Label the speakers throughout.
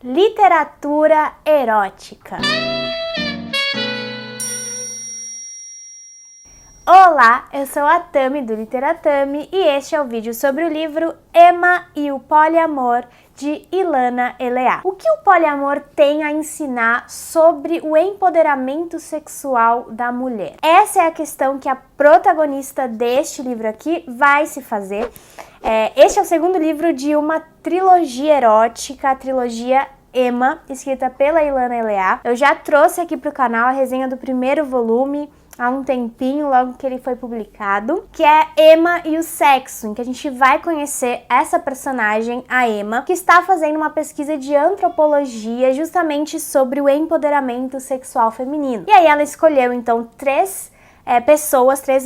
Speaker 1: Literatura erótica. Olá, eu sou a Tami do Literatami e este é o vídeo sobre o livro Emma e o Poliamor, de Ilana Eleá. O que o poliamor tem a ensinar sobre o empoderamento sexual da mulher? Essa é a questão que a protagonista deste livro aqui vai se fazer. Este é o segundo livro de uma trilogia erótica, a trilogia Emma, escrita pela Ilana Eleá. Eu já trouxe aqui para o canal a resenha do primeiro volume, há um tempinho, logo que ele foi publicado, que é Emma e o Sexo, em que a gente vai conhecer essa personagem, a Emma, que está fazendo uma pesquisa de antropologia justamente sobre o empoderamento sexual feminino. E aí ela escolheu, então, três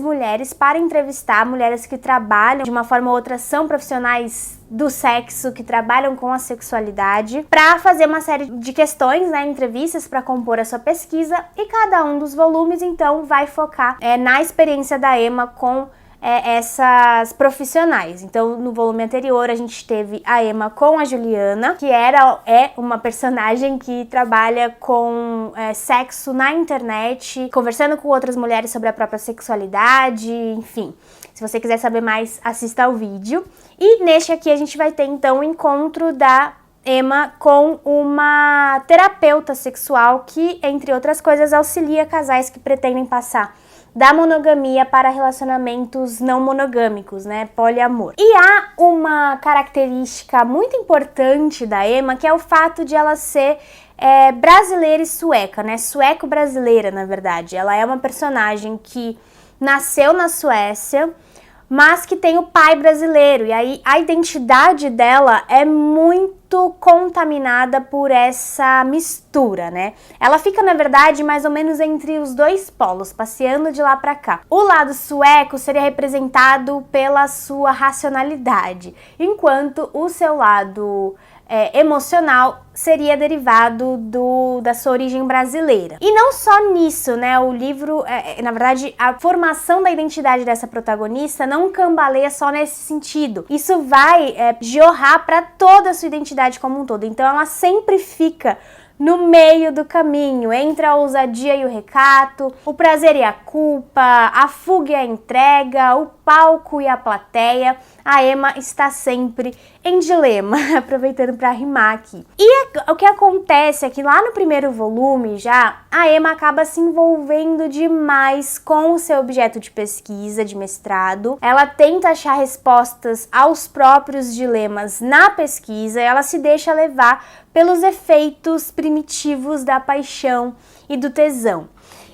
Speaker 1: mulheres para entrevistar, mulheres que trabalham de uma forma ou outra, são profissionais do sexo, que trabalham com a sexualidade, para fazer uma série de questões, entrevistas para compor a sua pesquisa, e cada um dos volumes então vai focar na experiência da Emma com essas profissionais. Então, no volume anterior a gente teve a Emma com a Juliana, que é uma personagem que trabalha com sexo na internet, conversando com outras mulheres sobre a própria sexualidade, enfim. Se você quiser saber mais, assista ao vídeo. E neste aqui a gente vai ter então o encontro da Emma com uma terapeuta sexual que, entre outras coisas, auxilia casais que pretendem passar da monogamia para relacionamentos não monogâmicos, poliamor. E há uma característica muito importante da Emma, que é o fato de ela ser brasileira e sueca, sueco-brasileira, na verdade. Ela é uma personagem que nasceu na Suécia, mas que tem o pai brasileiro, e aí a identidade dela é muito contaminada por essa mistura, Ela fica, na verdade, mais ou menos entre os dois polos, passeando de lá pra cá. O lado sueco seria representado pela sua racionalidade, enquanto o seu lado emocional seria derivado da sua origem brasileira. E não só nisso, o livro, na verdade, a formação da identidade dessa protagonista não cambaleia só nesse sentido. Isso vai jorrar para toda a sua identidade como um todo. Então ela sempre fica no meio do caminho, entre a ousadia e o recato, o prazer e a culpa, a fuga e a entrega, o palco e a plateia. A Emma está sempre em dilema, aproveitando para rimar aqui. E o que acontece é que lá no primeiro volume já, a Emma acaba se envolvendo demais com o seu objeto de pesquisa, de mestrado. Ela tenta achar respostas aos próprios dilemas na pesquisa, ela se deixa levar pelos efeitos primitivos da paixão e do tesão.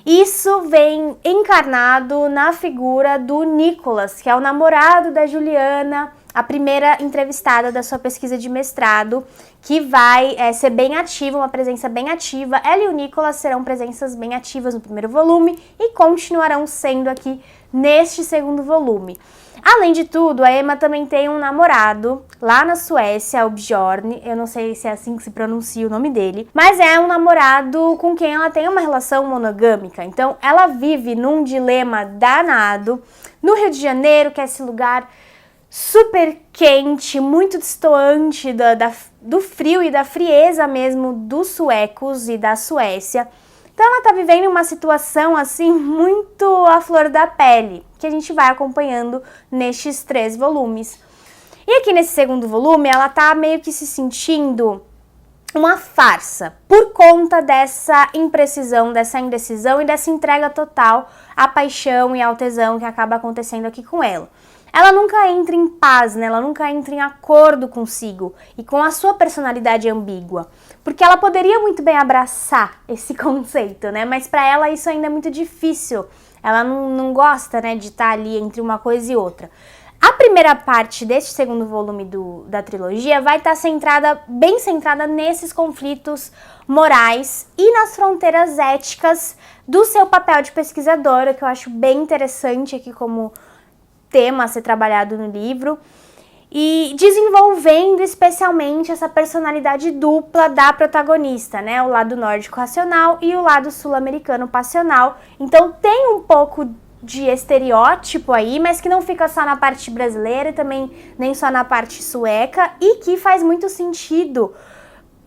Speaker 1: Isso vem encarnado na figura do Nicholas, que é o namorado da Juliana, a primeira entrevistada da sua pesquisa de mestrado, que vai ser bem ativa, uma presença bem ativa. Ela e o Nicholas serão presenças bem ativas no primeiro volume e continuarão sendo aqui neste segundo volume. Além de tudo, a Emma também tem um namorado lá na Suécia, o Bjorn, eu não sei se é assim que se pronuncia o nome dele, mas é um namorado com quem ela tem uma relação monogâmica. Então ela vive num dilema danado no Rio de Janeiro, que é esse lugar super quente, muito destoante do frio e da frieza mesmo dos suecos e da Suécia. Então ela tá vivendo uma situação assim muito à flor da pele, que a gente vai acompanhando nestes 3 volumes. E aqui nesse segundo volume ela tá meio que se sentindo uma farsa, por conta dessa imprecisão, dessa indecisão e dessa entrega total à paixão e ao tesão que acaba acontecendo aqui com ela. Ela nunca entra em paz, ela nunca entra em acordo consigo e com a sua personalidade ambígua. Porque ela poderia muito bem abraçar esse conceito, mas para ela isso ainda é muito difícil. Ela não gosta, de estar ali entre uma coisa e outra. A primeira parte deste segundo volume da trilogia vai estar bem centrada nesses conflitos morais e nas fronteiras éticas do seu papel de pesquisadora, que eu acho bem interessante aqui como tema a ser trabalhado no livro, e desenvolvendo especialmente essa personalidade dupla da protagonista, o lado nórdico racional e o lado sul-americano passional. Então tem um pouco de estereótipo aí, mas que não fica só na parte brasileira e também nem só na parte sueca, e que faz muito sentido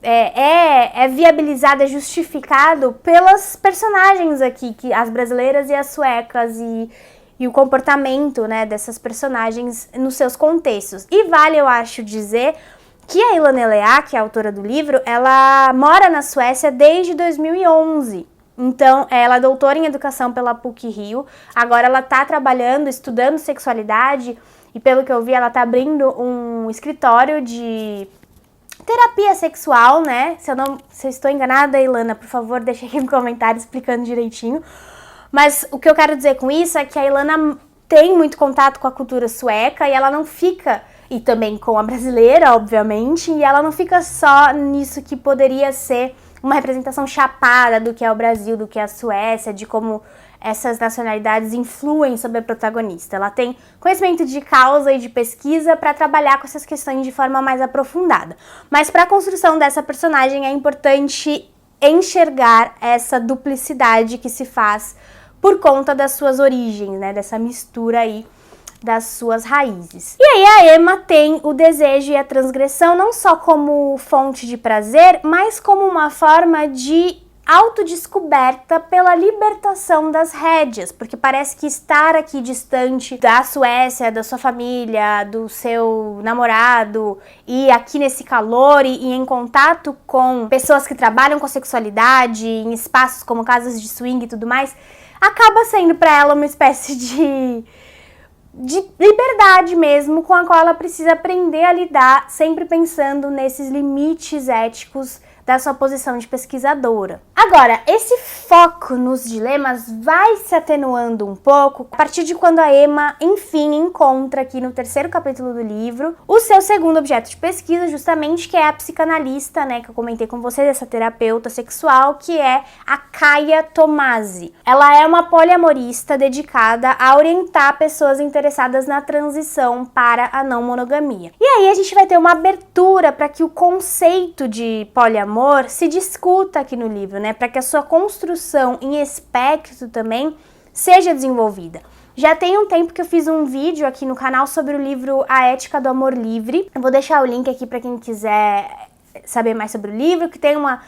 Speaker 1: é viabilizado, é justificado pelas personagens aqui, que as brasileiras e as suecas, e o comportamento, né, dessas personagens nos seus contextos. E vale, eu acho, dizer que a Ilana Elea, que é a autora do livro, ela mora na Suécia desde 2011. Então, ela é doutora em educação pela PUC-Rio, agora ela está trabalhando, estudando sexualidade, e pelo que eu vi, ela está abrindo um escritório de terapia sexual, né? Se eu estou enganada, Ilana, por favor, deixa aqui no comentário explicando direitinho. Mas o que eu quero dizer com isso é que a Ilana tem muito contato com a cultura sueca e ela não fica, e também com a brasileira, obviamente, e ela não fica só nisso que poderia ser uma representação chapada do que é o Brasil, do que é a Suécia, de como essas nacionalidades influem sobre a protagonista. Ela tem conhecimento de causa e de pesquisa para trabalhar com essas questões de forma mais aprofundada. Mas para a construção dessa personagem é importante enxergar essa duplicidade que se faz por conta das suas origens, né? Dessa mistura aí das suas raízes. E aí a Emma tem o desejo e a transgressão não só como fonte de prazer, mas como uma forma de autodescoberta pela libertação das rédeas, porque parece que estar aqui distante da Suécia, da sua família, do seu namorado, e aqui nesse calor e em contato com pessoas que trabalham com sexualidade, em espaços como casas de swing e tudo mais, acaba sendo para ela uma espécie de liberdade mesmo, com a qual ela precisa aprender a lidar, sempre pensando nesses limites éticos da sua posição de pesquisadora. Agora, esse foco nos dilemas vai se atenuando um pouco a partir de quando a Emma, enfim, encontra aqui no terceiro capítulo do livro o seu segundo objeto de pesquisa, justamente, que é a psicanalista, né, que eu comentei com vocês, essa terapeuta sexual, que é a Kaia Tomasi. Ela é uma poliamorista dedicada a orientar pessoas interessadas na transição para a não monogamia. E aí a gente vai ter uma abertura para que o conceito de poliamor se discuta aqui no livro, né? Para que a sua construção em espectro também seja desenvolvida. Já tem um tempo que eu fiz um vídeo aqui no canal sobre o livro A Ética do Amor Livre. Eu vou deixar o link aqui para quem quiser saber mais sobre o livro, que tem uma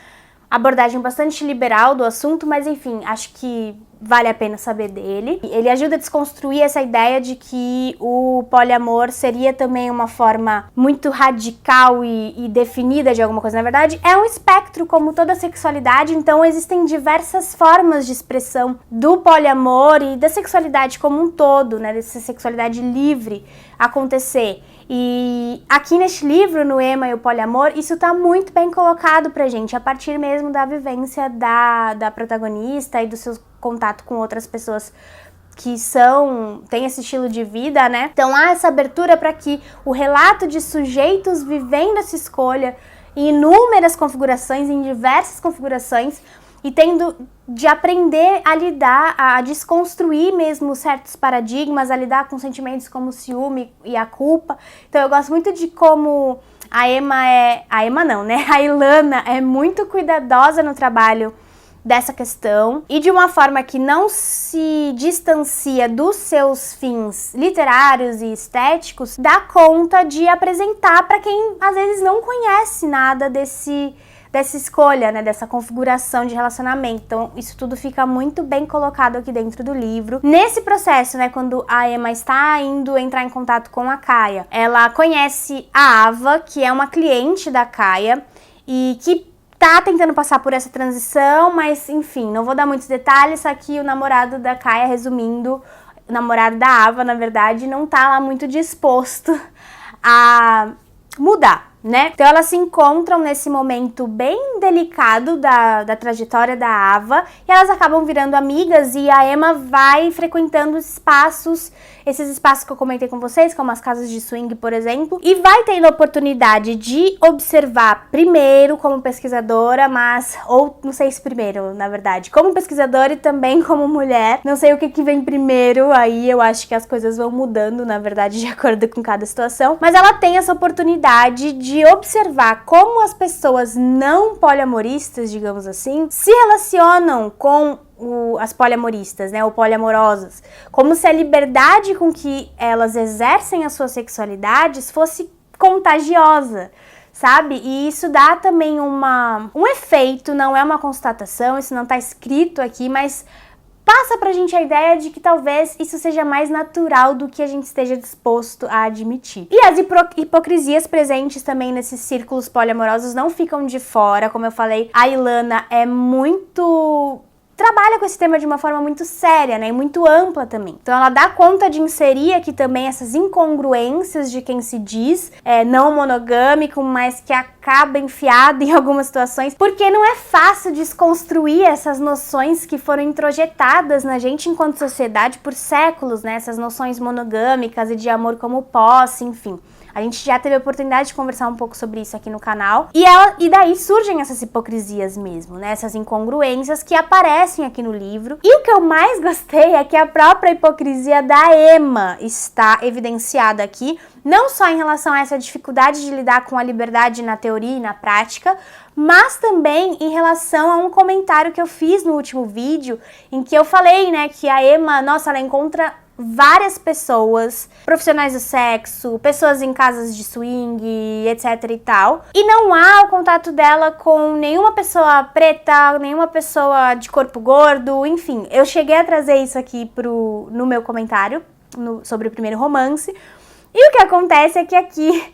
Speaker 1: abordagem bastante liberal do assunto, mas enfim, acho que vale a pena saber dele. Ele ajuda a desconstruir essa ideia de que o poliamor seria também uma forma muito radical e definida de alguma coisa. Na verdade, é um espectro como toda a sexualidade, então existem diversas formas de expressão do poliamor e da sexualidade como um todo, né, dessa sexualidade livre acontecer. E aqui neste livro, no Emma e o Poliamor, isso está muito bem colocado pra gente, a partir mesmo da vivência da protagonista e do seu contato com outras pessoas que têm esse estilo de vida, né? Então há essa abertura para que o relato de sujeitos vivendo essa escolha em inúmeras configurações, em diversas configurações, e tendo de aprender a lidar, a desconstruir mesmo certos paradigmas, a lidar com sentimentos como o ciúme e a culpa. Então eu gosto muito de como a Ilana é muito cuidadosa no trabalho dessa questão e de uma forma que não se distancia dos seus fins literários e estéticos, dá conta de apresentar para quem às vezes não conhece nada dessa escolha, né, dessa configuração de relacionamento. Então, isso tudo fica muito bem colocado aqui dentro do livro. Nesse processo, né, quando a Emma está indo entrar em contato com a Kaia, ela conhece a Ava, que é uma cliente da Kaia e que tá tentando passar por essa transição, mas, enfim, não vou dar muitos detalhes, só que o namorado da Kaia, resumindo, o namorado da Ava, na verdade, não tá lá muito disposto a mudar, né? Então elas se encontram nesse momento bem delicado da trajetória da Ava e elas acabam virando amigas e a Emma vai frequentando esses espaços que eu comentei com vocês, como as casas de swing, por exemplo, e vai tendo a oportunidade de observar primeiro como pesquisadora, ou não sei se primeiro, na verdade, como pesquisadora e também como mulher, não sei o que vem primeiro, aí eu acho que as coisas vão mudando, na verdade, de acordo com cada situação, mas ela tem essa oportunidade de observar como as pessoas não poliamoristas, digamos assim, se relacionam com as poliamoristas, né, ou poliamorosas, como se a liberdade com que elas exercem as suas sexualidades fosse contagiosa, sabe? E isso dá também um efeito, não é uma constatação, isso não tá escrito aqui, mas passa pra gente a ideia de que talvez isso seja mais natural do que a gente esteja disposto a admitir. E as hipocrisias presentes também nesses círculos poliamorosos não ficam de fora. Como eu falei, a Ilana trabalha com esse tema de uma forma muito séria, né, e muito ampla também. Então ela dá conta de inserir aqui também essas incongruências de quem se diz não monogâmico, mas que acaba enfiado em algumas situações, porque não é fácil desconstruir essas noções que foram introjetadas na gente enquanto sociedade por séculos, né, essas noções monogâmicas e de amor como posse, enfim. A gente já teve a oportunidade de conversar um pouco sobre isso aqui no canal. E daí surgem essas hipocrisias mesmo, né? Essas incongruências que aparecem aqui no livro. E o que eu mais gostei é que a própria hipocrisia da Emma está evidenciada aqui, não só em relação a essa dificuldade de lidar com a liberdade na teoria e na prática, mas também em relação a um comentário que eu fiz no último vídeo, em que eu falei, né, que a Emma, nossa, ela encontra várias pessoas, profissionais do sexo, pessoas em casas de swing, etc e tal. E não há o contato dela com nenhuma pessoa preta, nenhuma pessoa de corpo gordo, enfim. Eu cheguei a trazer isso aqui no meu comentário sobre o primeiro romance. E o que acontece é que aqui,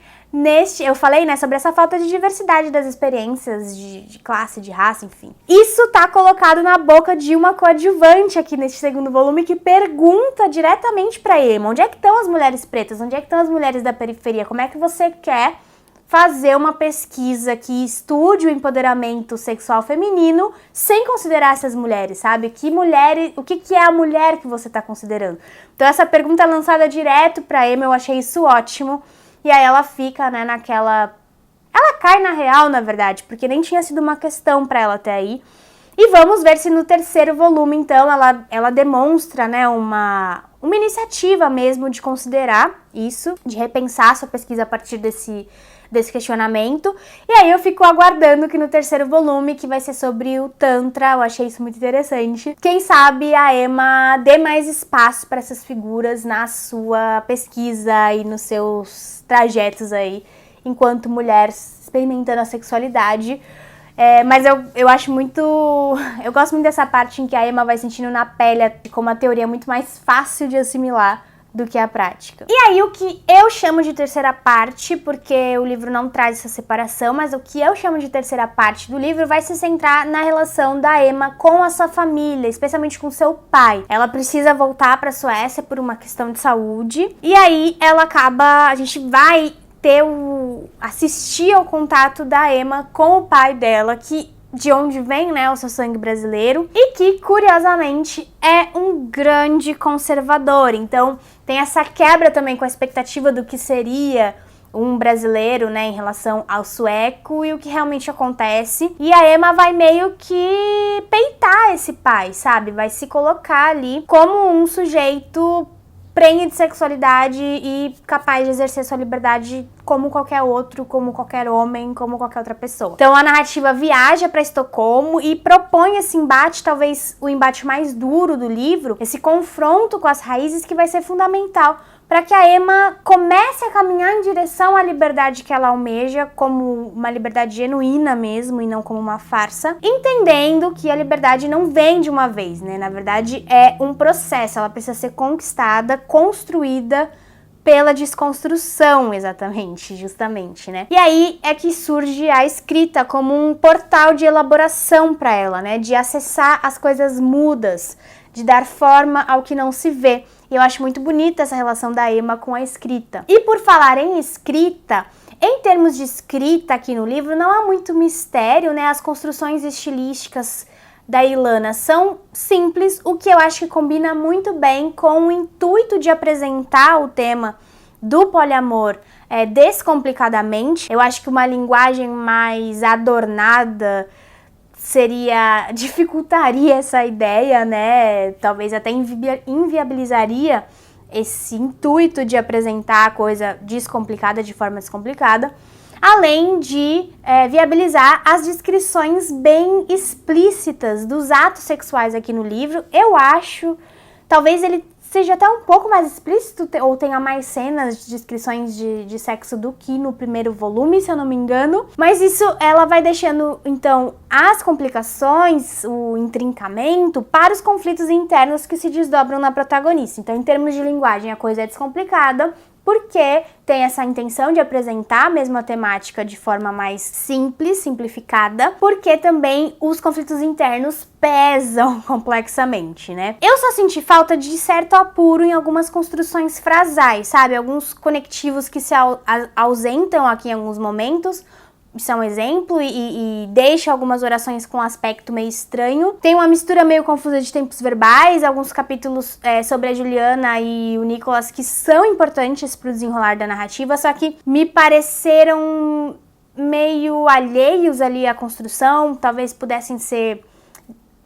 Speaker 1: eu falei, né, sobre essa falta de diversidade das experiências de classe, de raça, enfim. Isso tá colocado na boca de uma coadjuvante aqui neste segundo volume que pergunta diretamente pra Emma: onde é que estão as mulheres pretas? Onde é que estão as mulheres da periferia? Como é que você quer fazer uma pesquisa que estude o empoderamento sexual feminino sem considerar essas mulheres, sabe? O que é a mulher que você tá considerando? Então essa pergunta é lançada direto pra Emma, eu achei isso ótimo. E aí ela fica, né, ela cai na real, na verdade, porque nem tinha sido uma questão pra ela até aí. E vamos ver se no terceiro volume, então, ela demonstra, né, uma iniciativa mesmo de considerar isso, de repensar sua pesquisa a partir desse questionamento. E aí eu fico aguardando que no terceiro volume, que vai ser sobre o Tantra, eu achei isso muito interessante, quem sabe a Emma dê mais espaço para essas figuras na sua pesquisa e nos seus trajetos aí, enquanto mulher experimentando a sexualidade. Mas eu acho muito... Eu gosto muito dessa parte em que a Emma vai sentindo na pele como a teoria é muito mais fácil de assimilar do que a prática. E aí o que eu chamo de terceira parte, porque o livro não traz essa separação, mas o que eu chamo de terceira parte do livro vai se centrar na relação da Emma com a sua família, especialmente com seu pai. Ela precisa voltar para a Suécia por uma questão de saúde, e aí a gente vai assistir ao contato da Emma com o pai dela, de onde vem, né, o seu sangue brasileiro, e que, curiosamente, é um grande conservador. Então, tem essa quebra também com a expectativa do que seria um brasileiro, né, em relação ao sueco e o que realmente acontece. E a Emma vai meio que peitar esse pai, sabe? Vai se colocar ali como um sujeito prenhe de sexualidade e capaz de exercer sua liberdade como qualquer outro, como qualquer homem, como qualquer outra pessoa. Então a narrativa viaja para Estocolmo e propõe esse embate, talvez o embate mais duro do livro, esse confronto com as raízes que vai ser fundamental para que a Emma comece a caminhar em direção à liberdade que ela almeja, como uma liberdade genuína mesmo e não como uma farsa, entendendo que a liberdade não vem de uma vez, né? Na verdade é um processo, ela precisa ser conquistada, construída pela desconstrução, justamente, né? E aí é que surge a escrita como um portal de elaboração para ela, né? De acessar as coisas mudas, de dar forma ao que não se vê. E eu acho muito bonita essa relação da Emma com a escrita. E por falar em escrita, em termos de escrita aqui no livro, não há muito mistério, né? As construções estilísticas da Ilana são simples, o que eu acho que combina muito bem com o intuito de apresentar o tema do poliamor descomplicadamente. Eu acho que uma linguagem mais adornada dificultaria essa ideia, né? Talvez até inviabilizaria esse intuito de apresentar a coisa descomplicada de forma descomplicada, além de viabilizar as descrições bem explícitas dos atos sexuais aqui no livro. Eu acho, talvez ele seja até um pouco mais explícito ou tenha mais cenas de descrições de sexo do que no primeiro volume, se eu não me engano. Mas isso ela vai deixando, então, as complicações, o intrincamento para os conflitos internos que se desdobram na protagonista. Então, em termos de linguagem, a coisa é descomplicada, porque tem essa intenção de apresentar a mesma temática de forma mais simples, simplificada, porque também os conflitos internos pesam complexamente, né? Eu só senti falta de certo apuro em algumas construções frasais, sabe? Alguns conectivos que se ausentam aqui em alguns momentos, são exemplo e deixa algumas orações com um aspecto meio estranho. Tem uma mistura meio confusa de tempos verbais, alguns capítulos sobre a Juliana e o Nicholas que são importantes para o desenrolar da narrativa, só que me pareceram meio alheios ali à construção, talvez pudessem ser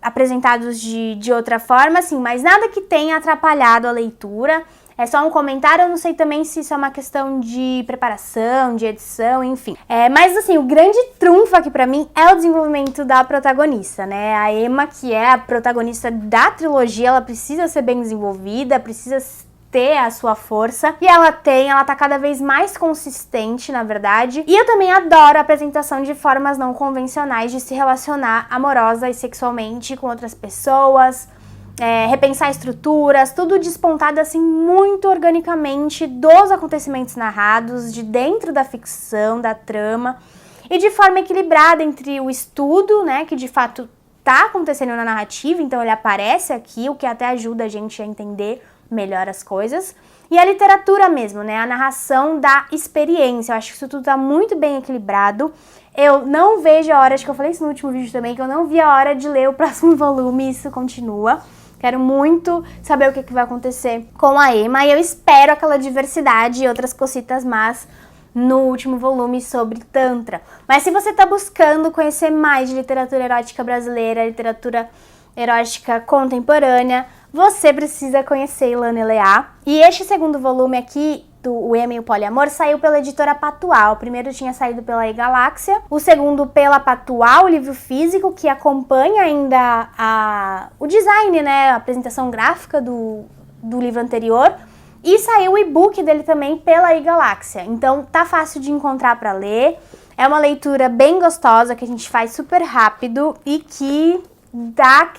Speaker 1: apresentados de outra forma, assim, mas nada que tenha atrapalhado a leitura. É só um comentário, eu não sei também se isso é uma questão de preparação, de edição, enfim. Mas assim, o grande trunfo aqui pra mim é o desenvolvimento da protagonista, né? A Emma, que é a protagonista da trilogia, ela precisa ser bem desenvolvida, precisa ter a sua força, e ela tá cada vez mais consistente, na verdade. E eu também adoro a apresentação de formas não convencionais de se relacionar amorosa e sexualmente com outras pessoas, repensar estruturas, tudo despontado assim muito organicamente dos acontecimentos narrados, de dentro da ficção, da trama, e de forma equilibrada entre o estudo, né, que de fato tá acontecendo na narrativa, então ele aparece aqui, o que até ajuda a gente a entender melhor as coisas, e a literatura mesmo, né, a narração da experiência. Eu acho que isso tudo tá muito bem equilibrado. Eu não vejo a hora, acho que eu falei isso no último vídeo também, que eu não vi a hora de ler o próximo volume, e isso continua. Quero muito saber o que vai acontecer com a Emma, e eu espero aquela diversidade e outras cositas más no último volume sobre Tantra. Mas se você tá buscando conhecer mais de literatura erótica brasileira, literatura erótica contemporânea, você precisa conhecer Ilana Eleá. E este segundo volume aqui, O Emma e o Poliamor, saiu pela editora Patuá. O primeiro tinha saído pela E-Galáxia, o segundo pela Patuá, o livro físico, que acompanha ainda o design, né, a apresentação gráfica do livro anterior, e saiu o e-book dele também pela E-Galáxia. Então tá fácil de encontrar para ler, é uma leitura bem gostosa, que a gente faz super rápido e que dá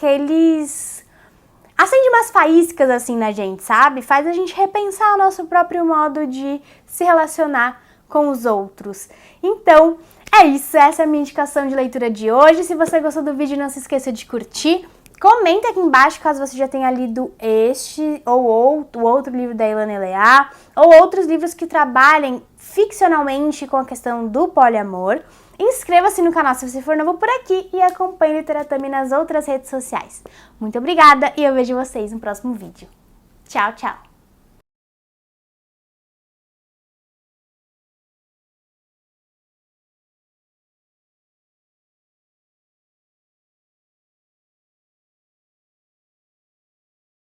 Speaker 1: acende umas faíscas assim na gente, sabe? Faz a gente repensar o nosso próprio modo de se relacionar com os outros. Então, é isso. Essa é a minha indicação de leitura de hoje. Se você gostou do vídeo, não se esqueça de curtir. Comenta aqui embaixo caso você já tenha lido este ou o outro livro da Ilana Eleá, ou outros livros que trabalhem ficcionalmente com a questão do poliamor. Inscreva-se no canal se você for novo por aqui e acompanhe Literatami nas outras redes sociais. Muito obrigada e eu vejo vocês no próximo vídeo. Tchau, tchau!